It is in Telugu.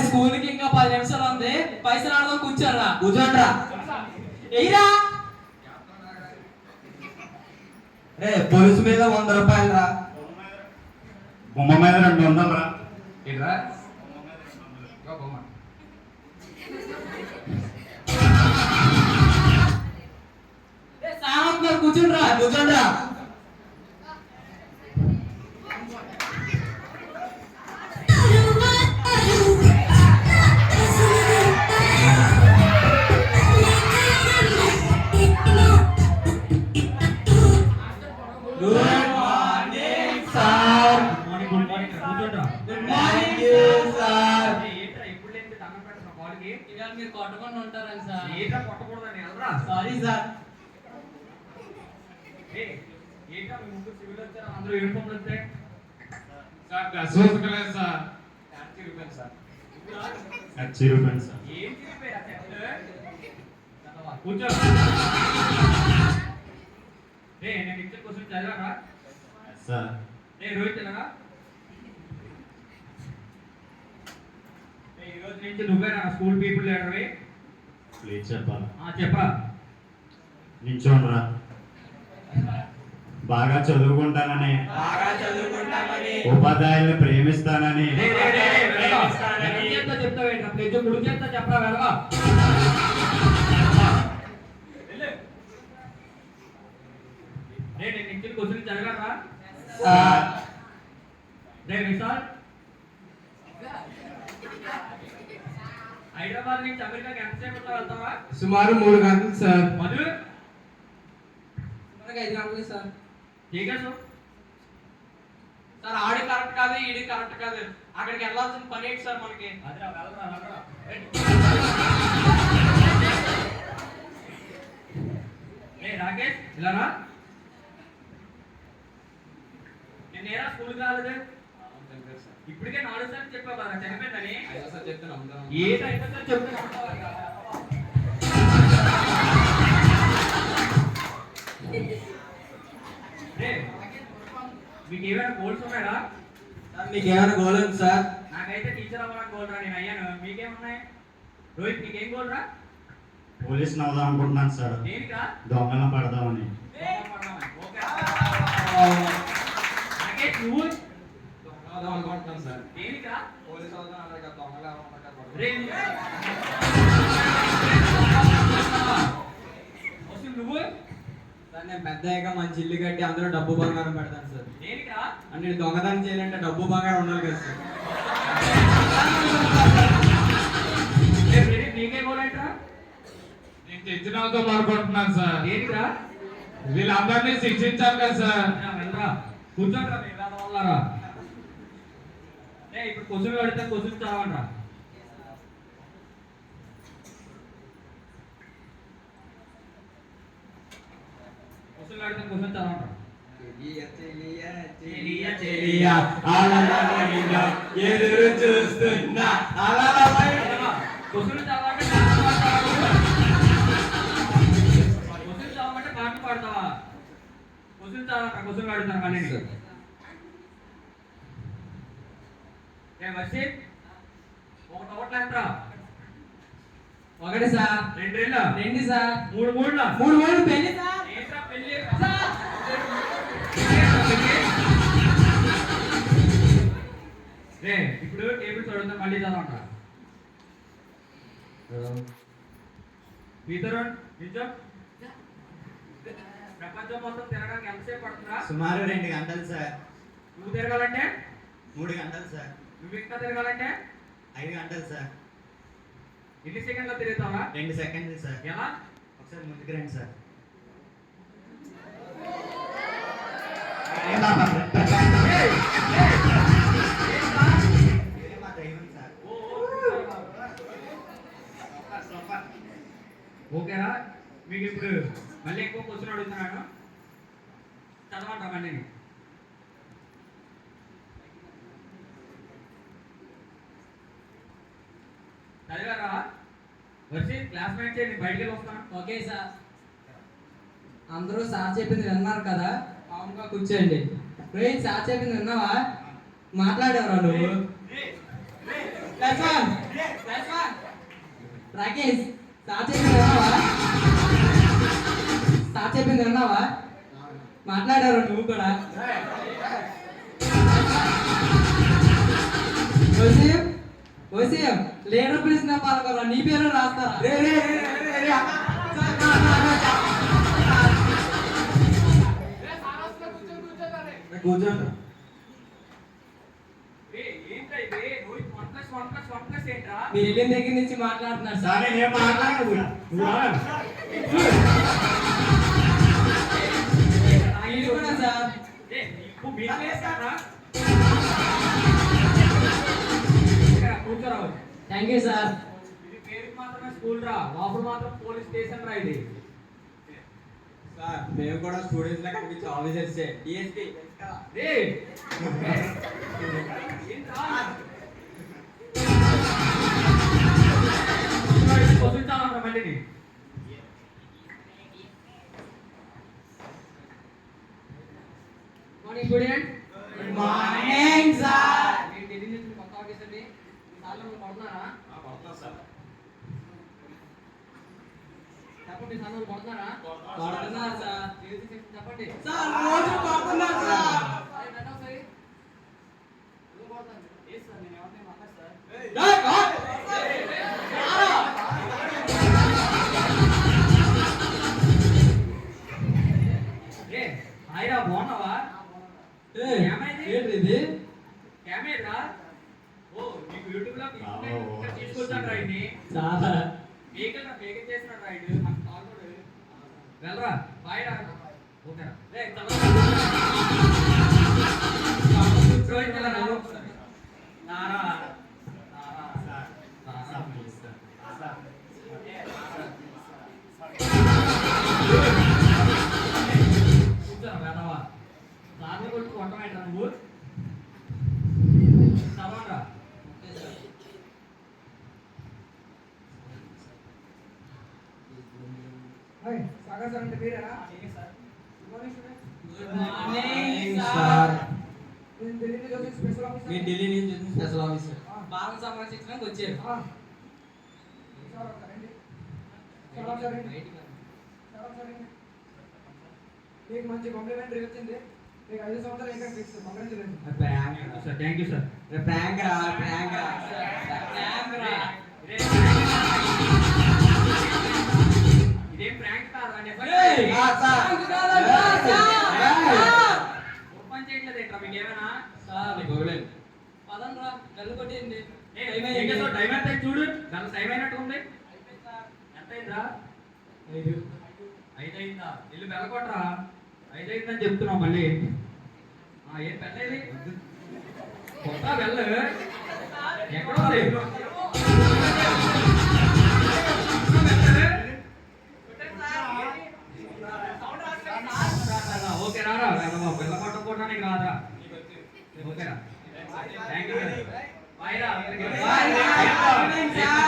స్కూల్ కి ఇంకా 10 నిమిషాలు ఉంది. పైసలు ఆడదాం, కూర్చోరా. కూర్చోండ్రా. ఎయిరా పోలీసు మీద 100 రూపాయలు రా. బొమ్మ మీద 200 రా. ఏంట్రా సార్ కూర్చుండ్రా. కూర్చోండ్రా. మీరు కొట్టకుండా ఉంటారని సార్. ఏంటా కొట్టకూడదని ఎవరా? Sorry sir. ఏంటా మీ ముగ్గురు సివిల్ వచ్చారు, అందరూ యూనిఫామ్లు వచ్చాయి సార్ డ్రెస్ వేసుకోలేదు సార్. చిరిగిపోయింది సార్. చిరిగిపోయింది సార్. ఏం చిరిగిపోయా కూర్చో. నేను ఇచ్చిన క్వశ్చన్ చదివారా సార్? రోహిత్ తెలరా? ఈ రోజు నుంచి నువ్వేనా స్కూల్ పీపుల్ లీడర్వి? ప్లీజ్ చెప్పాలి. చెప్పరా. నించోనరా. బాగా చదువుకుంటానని, ఉపాధ్యాయుల్ని ప్రేమిస్తానని. చెప్తావేంట ప్లేజ్ గుడి చేస్తా చెప్పరా వెళ్ళవా? నేను ఇచ్చిన క్వశ్చన్ చదివారా? విశాల్ హైదరాబాద్ నుంచి అమెరికాకి ఎంతసేపట్లో వెళ్తావా? సుమారు 3 గంటలు సార్. మధు 5 గంటలు సార్. సార్ ఆడి కరెక్ట్ కాదు, ఈడి కరెక్ట్ కాదు. అక్కడికి వెళ్ళాల్సిన పని ఏంటి సార్ మనకి? రాకేష్ ఇలారా. నేనేరా స్కూల్కి రాలేదు. ఇప్పటికే 4 సార్లు చెప్పావు కదా చనిపోయిందని. ఏది అయితే సార్ చెప్తున్నా. మీకు ఏమైనా గోల్స్ ఉన్నాయా? మీకు ఏమైనా గోల్ ఉంది సార్? నాకైతే టీచర్ అవ్వాలని గోల్ రా, నేను అయ్యాను. మీకేమున్నాయి? రోహిత్ నీకేం గోల్ రా? పోలీస్ అవుదాం అనుకుంటున్నాను సార్. దేనికా? దొంగలను పడదామని. నువ్వు అనుకుంటున్నాను సార్. దేనికా? పోలీస్ అవుతాను. నువ్వు సార్ నేను పెద్దగా మంచి ఇల్లు కట్టి అందులో డబ్బు బంగారం పెడతాను సార్. దేనికా? అంటే దొంగతనం చేయాలంటే డబ్బు బంగారం ఉండాలి కదా సార్. నీకే గోలేంట్రా? నేను తెచ్చినతో పాల్గొంటున్నాను సార్. దేనికా? వీళ్ళందరినీ శిక్షించాలి కదా సార్. వెళ్ళరా కూర్చోండి వల్లరా. ఇప్పుడు క్వశ్చన్ పెడితే క్వశ్చన్ చదవండి రా. క్వశ్చన్ పెడితే క్వశ్చన్ చదవండి. ఎదురు చూస్తున్నా క్వశ్చన్ చదవండి. క్వశ్చన్ చదవమంటే పాటలు పాడతావా? క్వశ్చన్ చదవండి. క్వశ్చన్ పెడతాను కానీ వర్షిప్ ఒకటి ఎంట్రా? 1 సార్. 2 2 సార్. 3 పెళ్లి సార్. ఏంట్రా పెళ్లి? ఇప్పుడు టేబుల్ చూడండి, మళ్ళీ చదవండి. ప్రపంచం మొత్తం తిరగడానికి ఎంతసేపు పడుతుందా? సుమారు 2 గంటలు సార్. నువ్వు తిరగాలంటే 3 గంటలు సార్. నువ్వు ఇంకా తిరగాలంటే 5 గంటలు సార్. ఎన్ని సెకండ్లో తిరుగుతావా? 2 సెకండ్లు సార్. ఎలా? ఒకసారి ముందుకు రండి సార్. ఓకేనా? మీకు ఇప్పుడు మళ్ళీ ఎక్కువ క్వశ్చన్ అడుగుతున్నాను, చదవండి మళ్ళీ. చదివారా? వచ్చి క్లాస్మేట్ చేయండి, బయటికి వస్తాను. Okay sir. అందరూ సార్ చెప్పింది విన్నారు కదా, మామూలుగా కూర్చోండి. రోహిత్ సార్ చెప్పింది విన్నావా? మాట్లాడేవరా నువ్వు? ప్లస్ వన్ రాకేష్ సార్ చెప్పింది విన్నావా? సార్ చెప్పింది విన్నావా? మాట్లాడారు నువ్వు కూడా. వసీం లీడర్ పిలిచిన పాల్గొరా నీ పేరు రాస్తారా? కూర్చోండి. ఏంట్రా ఇది? నువ్వు 1+1+1+ ఏంట్రా? మీరు వెళ్ళిన దగ్గర నుంచి మాట్లాడుతున్నారు సార్. సార్ నేను మాట్లాడను. మీరు కూడా సార్. నువ్వు మీరు చేస్తారా? కూర్చోరావు. Thank you sir. ఇది పేరుకి మాత్రమే స్కూల్ రా, లోపల మాత్రం పోలీస్ స్టేషన్ రా ఇది. సార్ మేము కూడా స్టూడెంట్స్ లాగా కనిపించే ఆఫీసర్స్ డిఎస్పీ ఏయ్! ఏంట్రా? వదిలించాలన్నా మళ్ళీ నీ. Morning student. Good morning sir. నేను ఢిల్లీ నుంచి కొత్త ఆఫీసర్ని. సార్లు కొడుతున్నారా? చెప్పండి సార్ వాళ్ళు కొడుతున్నారా? కొడుతున్నారు సార్. చెప్పండి సార్. రోజు కొడుతున్నారు సార్. హాయిరా బాగున్నావా? ఏంటి ఇది? కెమెరా ఓ నీకు యూట్యూబ్ లో తీసుకొచ్చాను రైడ్ని. చాలా వెహికల్ నా వెహికల్ చేసిన రైడ్ వెళ్ళరా బాయ్ రా. ఓకేరా రే నారా కూర్చోరా వేదవా. సార్ని కొట్టి కొట్టమేట్రా నువ్వు. చదవరా. సాగర్ సార్ అంటే మీరేనా? Good morning sir. సార్. నేను ఢిల్లీ నుంచి వచ్చి స్పెషల్ ఆఫీసర్. మీ ఢిల్లీ నుంచి వచ్చిన స్పెషల్ ఆఫీసర్ భారత సంరక్షించడానికి వచ్చారు. సార్ ఒకసారి రండి. సార్ ఒకసారి రండి. సార్ ఒకసారి రండి. మీకు మంచి కాంప్లిమెంటరీ వచ్చింది. మీకు 5 సంవత్సరాలు ఇంకా fix. Congratulation. Sir thank you sir. Prank రా ప్రాంక్ రా కెమెరా. ఇదేం ప్రాంక్ కాదా? ఏయ్! సార్. ఓపెన్ చేయట్లేదు ఏంట్రా మీకు ఏమైనా? సార్ పదండ్రా గల్లు కొట్టేయండి. టైం ఎంత చూడు. దాని టైం అయినట్టు ఉంది. ఎంత అయిందా? 5 అయిందా? ఇల్లు బెల్లకొట్రా. 5 అయిందని చెప్తున్నావు మళ్ళీ. ఏం పెళ్ళేది కొత్త బెల్ల ఎక్కడ ఉంది? ఓకే రారా బెల్ల కొట్టకపోవడానికి రాదా? ఓకేరా థ్యాంక్ యూ బాయ్ రా. బాయ్ రా.